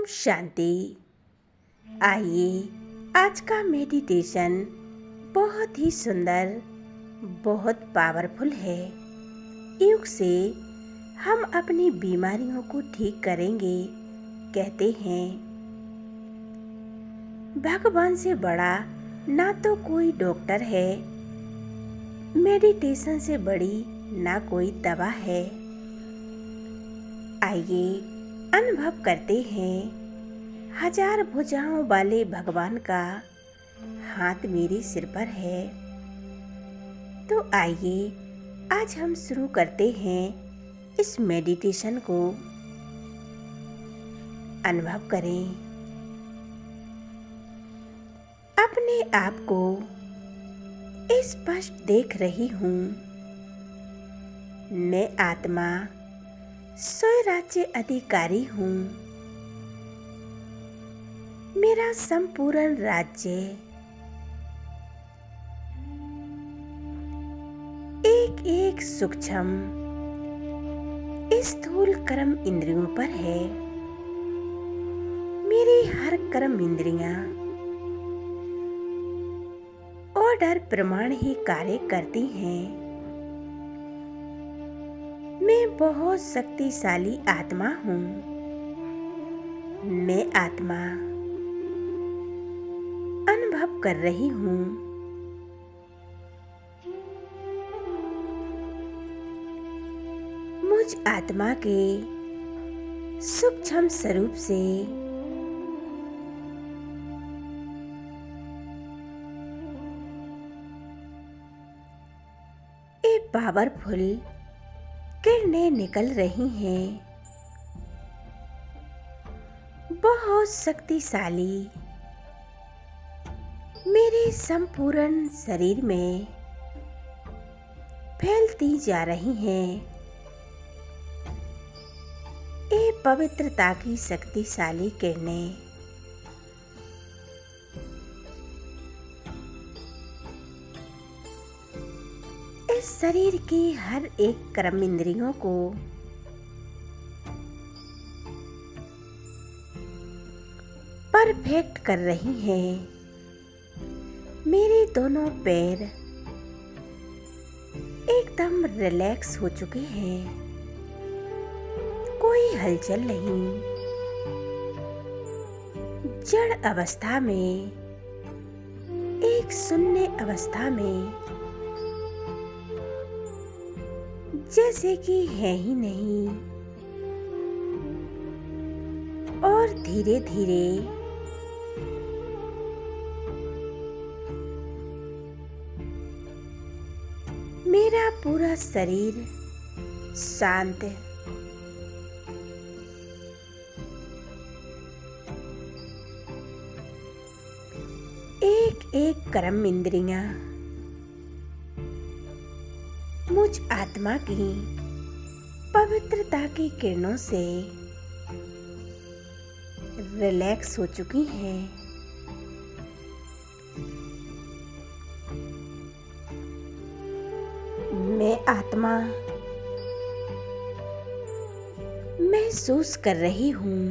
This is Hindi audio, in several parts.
शांति। आइए, आज का मेडिटेशन बहुत ही सुंदर, बहुत पावरफुल है। योग से हम अपनी बीमारियों को ठीक करेंगे। कहते हैं, भगवान से बड़ा ना तो कोई डॉक्टर है, मेडिटेशन से बड़ी ना कोई दवा है। आइए अनुभव करते हैं, हजार भुजाओं वाले भगवान का हाथ मेरे सिर पर है। तो आइए आज हम शुरू करते हैं इस मेडिटेशन को। अनुभव करें, अपने आप को स्पष्ट देख रही हूँ। मैं आत्मा स्वराज्य अधिकारी हूँ। मेरा संपूर्ण राज्य एक एक सूक्ष्म स्थूल कर्म इंद्रियों पर है। मेरी हर कर्म इंद्रियां ऑर्डर प्रमाण ही कार्य करती हैं। मैं बहुत शक्तिशाली आत्मा हूँ। मैं आत्मा अनुभव कर रही हूँ। मुझ आत्मा के सूक्ष्म स्वरूप से एक पावरफुल किरणें निकल रही हैं, बहुत शक्तिशाली। मेरे संपूर्ण शरीर में फैलती जा रही हैं। ये पवित्रता की शक्तिशाली किरणें इस शरीर की हर एक कर्म इंद्रियों को परफेक्ट कर रही हैं। मेरे दोनों पैर एकदम रिलैक्स हो चुके हैं। कोई हलचल नहीं। जड़ अवस्था में, एक शून्य अवस्था में, जैसे कि है ही नहीं। और धीरे धीरे मेरा पूरा शरीर शांत, एक एक कर्म इंद्रियां मुझ आत्मा की पवित्रता की किरणों से रिलैक्स हो चुकी हैं। मैं आत्मा महसूस कर रही हूँ,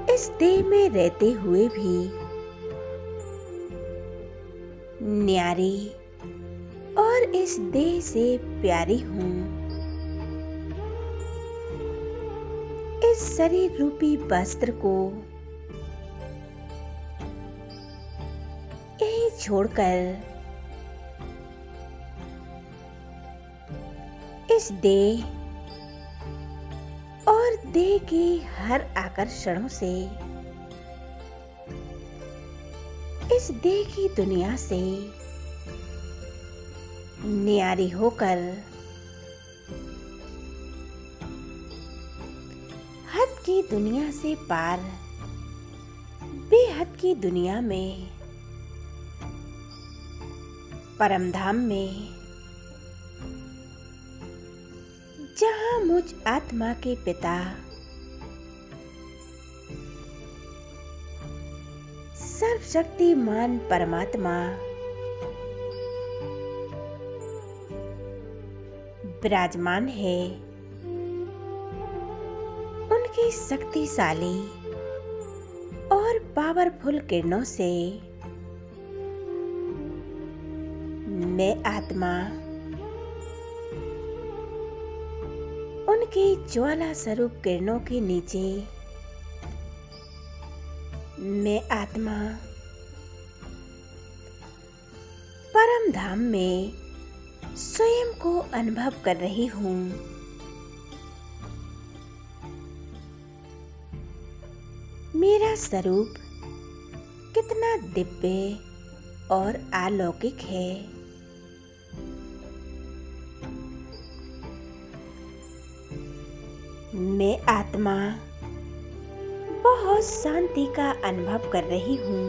इस देह में रहते हुए भी न्यारी और इस देह से प्यारी हूँ। इस शरीर रूपी वस्त्र को यहीं छोड़कर इस देह और देह की हर आकर्षणों से, इस देह की दुनिया से न्यारी होकर हद की दुनिया से पार बेहद की दुनिया में, परमधाम में, जहां मुझ आत्मा के पिता सर्वशक्तिमान परमात्मा विराजमान है, उनकी शक्तिशाली और पावरफुल किरणों से मैं आत्मा उनकी ज्वाला स्वरूप किरणों के नीचे मैं आत्मा परम धाम में स्वयं को अनुभव कर रही हूँ। मेरा स्वरूप कितना दिव्य और अलौकिक है। मैं आत्मा बहुत शांति का अनुभव कर रही हूँ।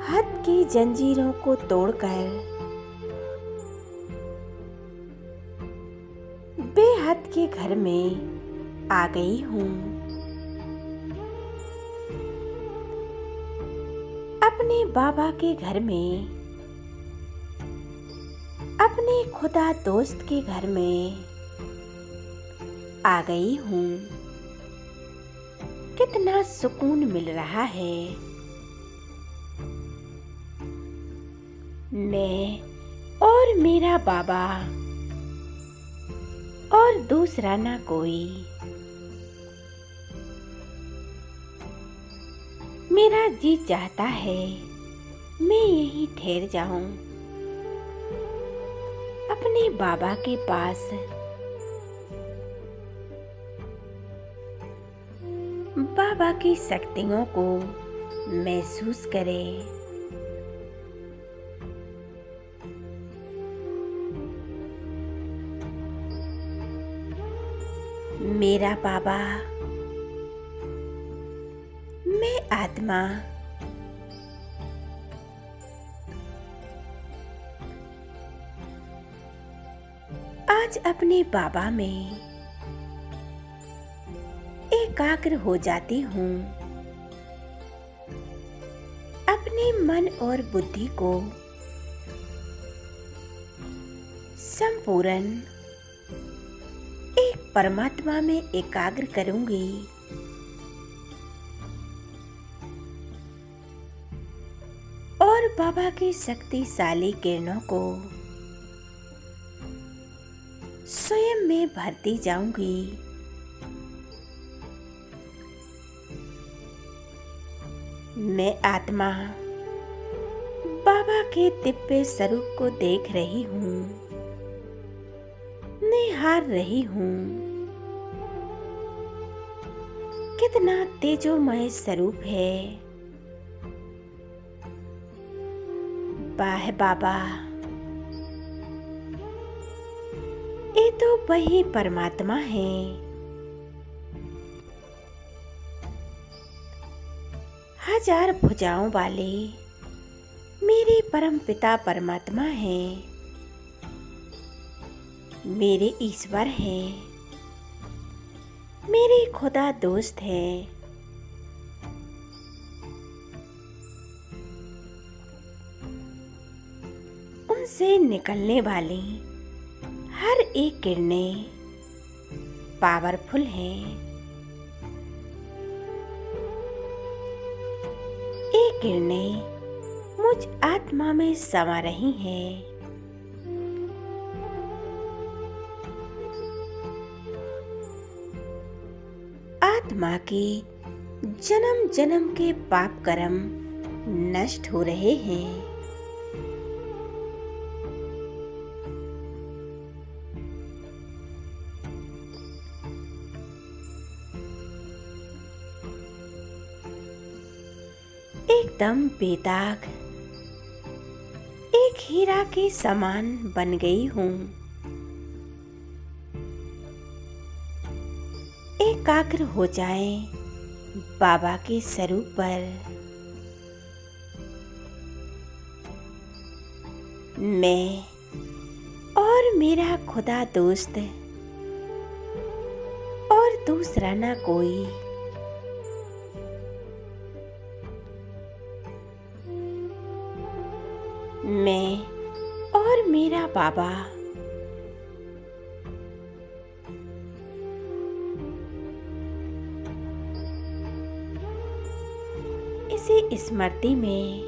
हद की जंजीरों को तोड़कर बेहद के घर में आ गई हूँ। अपने बाबा के घर में, अपने खुदा दोस्त के घर में आ गई हूँ। कितना सुकून मिल रहा है। मैं और मेरा बाबा और दूसरा ना कोई। मेरा जी चाहता है मैं यहीं ठहर जाऊं, अपने बाबा के पास। बाबा की शक्तियों को महसूस करें। मेरा बाबा, मैं आत्मा आज अपने बाबा में एकाग्र हो जाती हूँ। अपने मन और बुद्धि को संपूर्ण एक परमात्मा में एकाग्र करूंगी। और बाबा की शक्तिशाली किरणों को स्वयं में भरती जाऊंगी। मैं आत्मा बाबा के दिव्य स्वरूप को देख रही हूँ, निहार रही हूँ। कितना तेजोमय स्वरूप है। वाह बाबा, ये तो वही परमात्मा है। हजार भुजाओं वाले मेरे परम पिता परमात्मा हैं, मेरे ईश्वर हैं, मेरे खुदा दोस्त हैं। उनसे निकलने वाली हर एक किरणें पावरफुल हैं। ये किरणें मुझ आत्मा में समा रही हैं। आत्मा के जन्म जन्म के पाप कर्म नष्ट हो रहे हैं। एकदम बेदाग एक हीरा के समान बन गई हूँ। एकाग्र हो जाएं बाबा के स्वरूप पर। मैं और मेरा खुदा दोस्त और दूसरा ना कोई। मैं और मेरा बाबा जैसे स्मृति में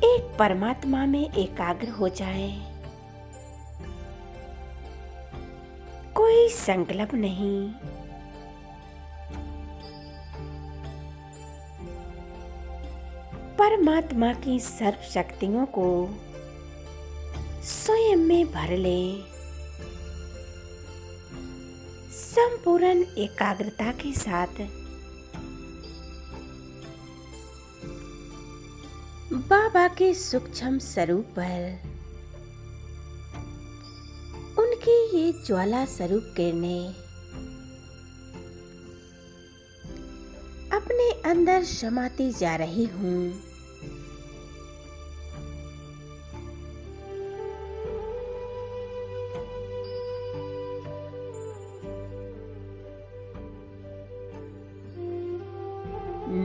एक परमात्मा में एकाग्र हो जाए। कोई संकल्प नहीं, परमात्मा की सर्व शक्तियों को स्वयं में भर ले। संपूर्ण एकाग्रता के साथ बाबा के सूक्ष्म स्वरूप पर उनकी ये ज्वाला स्वरूप किरणें अपने अंदर समाती जा रही हूँ।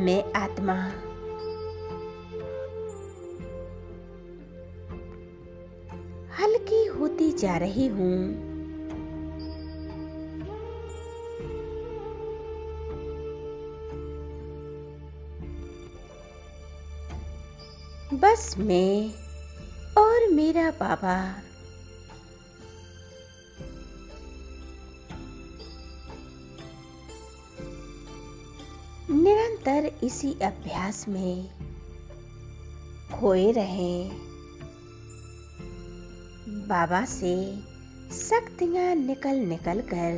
मैं आत्मा हल्की होती जा रही हूँ। बस मैं और मेरा बाबा निरंतर इसी अभ्यास में खोए रहें। बाबा से शक्तियाँ निकल निकल कर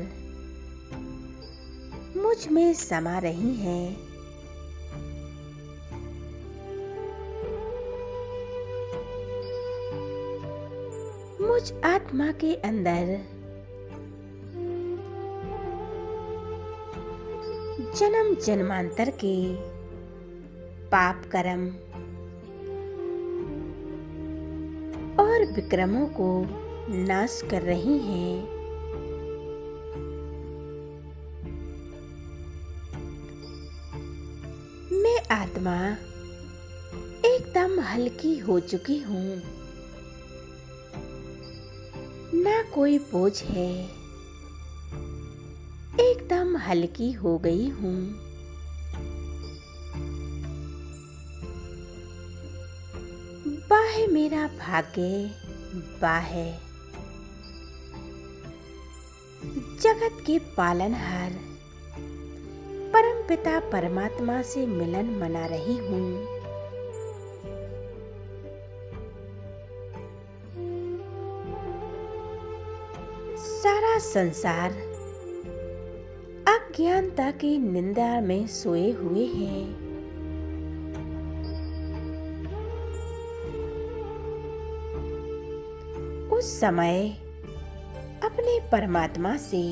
मुझ में समा रही हैं। मुझ आत्मा के अंदर जन्म जन्मांतर के पाप कर्म और विक्रमों को नाश कर रही हैं। मैं आत्मा एकदम हल्की हो चुकी हूँ। ना कोई बोझ है, एकदम हल्की हो गई हूँ। बाहे मेरा भाग्य, बाहे जगत के पालनहार परमपिता परमात्मा से मिलन मना रही हूँ। सारा संसार अज्ञानता की निंदा में सोए हुए हैं। उस समय अपने परमात्मा से,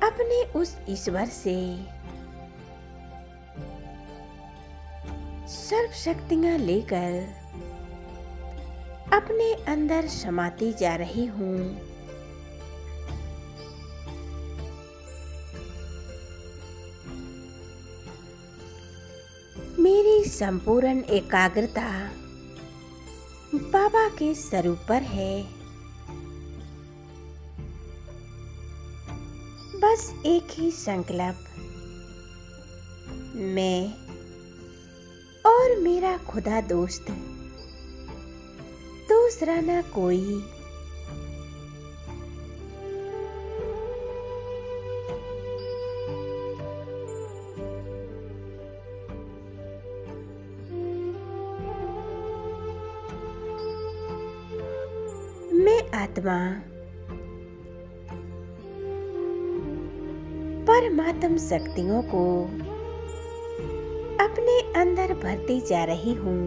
अपने उस ईश्वर से सर्व शक्तियाँ लेकर अपने अंदर समाती जा रही हूँ। मेरी संपूर्ण एकाग्रता बाबा के स्वरूप पर है। बस एक ही संकल्प, मैं और मेरा खुदा दोस्त, दूसरा ना कोई। मैं आत्मा परमात्म शक्तियों को अपने अंदर भरती जा रही हूँ।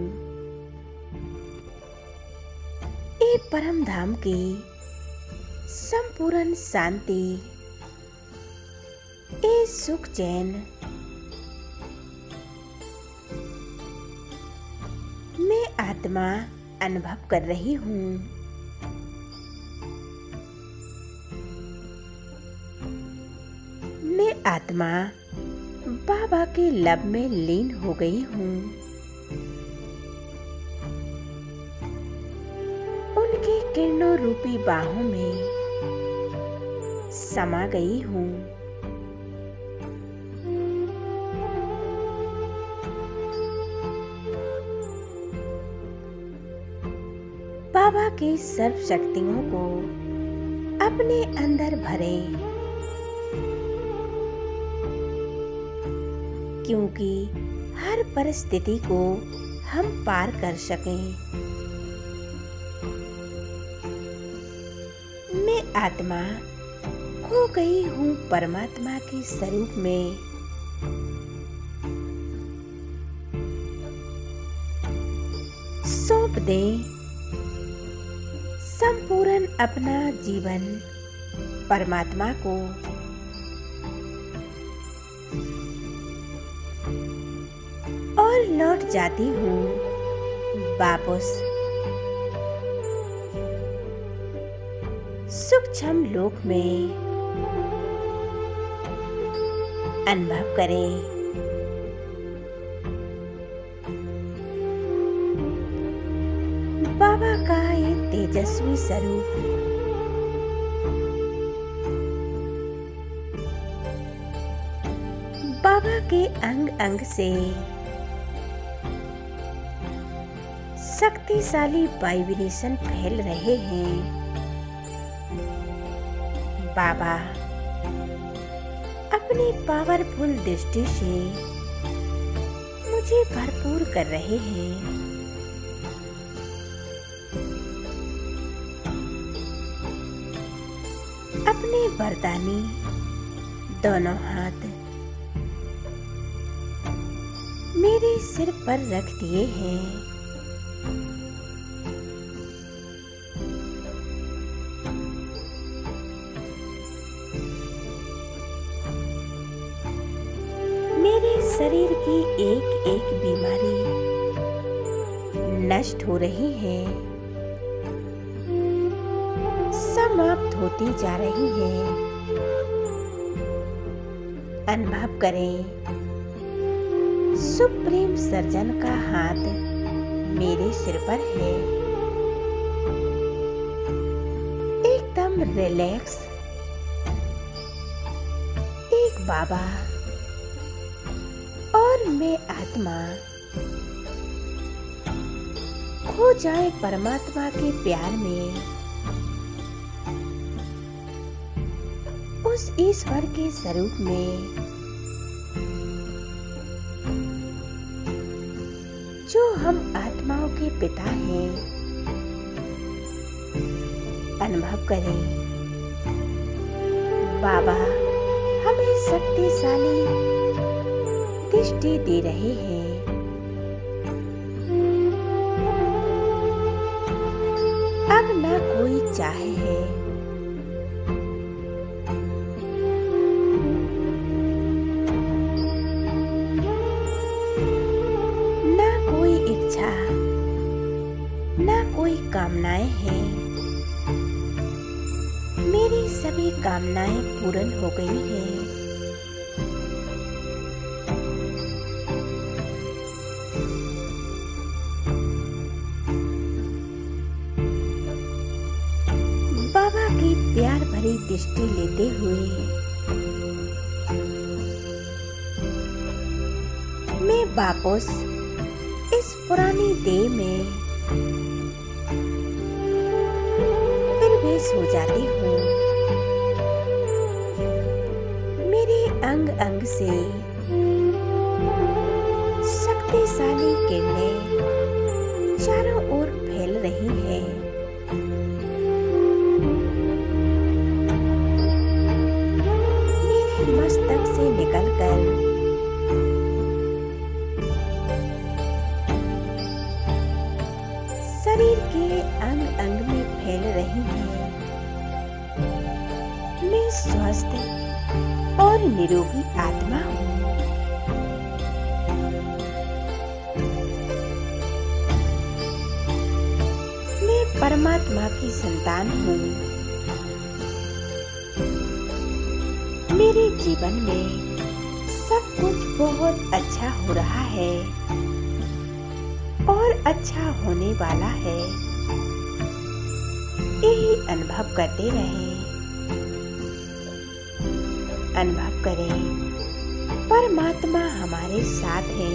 ये परम धाम की संपूर्ण शांति, ये सुख चैन मैं आत्मा अनुभव कर रही हूँ। मैं आत्मा बाबा के लब में लीन हो गई हूँ। उनकी किरणों रूपी बाहों में समा गई हूँ। बाबा की सर्व शक्तियों को अपने अंदर भरें, क्योंकि हर परिस्थिति को हम पार कर सकें। मैं आत्मा खो गई हूँ परमात्मा के स्वरूप में। सौंप दें संपूर्ण अपना जीवन परमात्मा को। और लौट जाती हूँ वापस सूक्ष्म लोक में। अनुभव करें बाबा का ये तेजस्वी स्वरूप। बाबा के अंग अंग से शक्तिशाली वाइब्रेशन फैल रहे हैं। बाबा अपनी पावरफुल दृष्टि से मुझे भरपूर कर रहे हैं। अपने वरदानी दोनों हाथ मेरे सिर पर रख दिए हैं। मेरे शरीर की एक एक बीमारी नष्ट हो रही है, समाप्त होती जा रही है। अनुभव करें सुप्रीम सर्जन का हाथ मेरे सिर पर है। एकदम रिलैक्स। एक बाबा और मैं आत्मा खो जाए परमात्मा के प्यार में, उस ईश्वर के स्वरूप में जो हम आत्माओं के पिता हैं। अनुभव करें बाबा हमें शक्तिशाली दृष्टि दे रहे हैं। अब न कोई चाहे है, न कोई इच्छा, न कोई कामनाएं हैं। मेरी सभी कामनाएं पूर्ण हो गई हैं। बाबा की प्यार भरी दृष्टि लेते हुए मैं वापस इस पुरानी देह में प्रवेश हो जाती हूँ। मेरे अंग अंग से शक्तिशाली किरणें चारों ओर फैल रही हैं। मस्तक से निकलकर शरीर के अंग अंग में फैल रही है। मैं स्वस्थ और निरोगी आत्मा हूँ। मैं परमात्मा की संतान हूँ। मेरे जीवन में सब कुछ बहुत अच्छा हो रहा है और अच्छा होने वाला है। यही अनुभव करते रहें। अनुभव करें परमात्मा हमारे साथ है।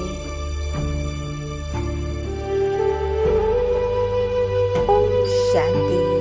ओम शांति।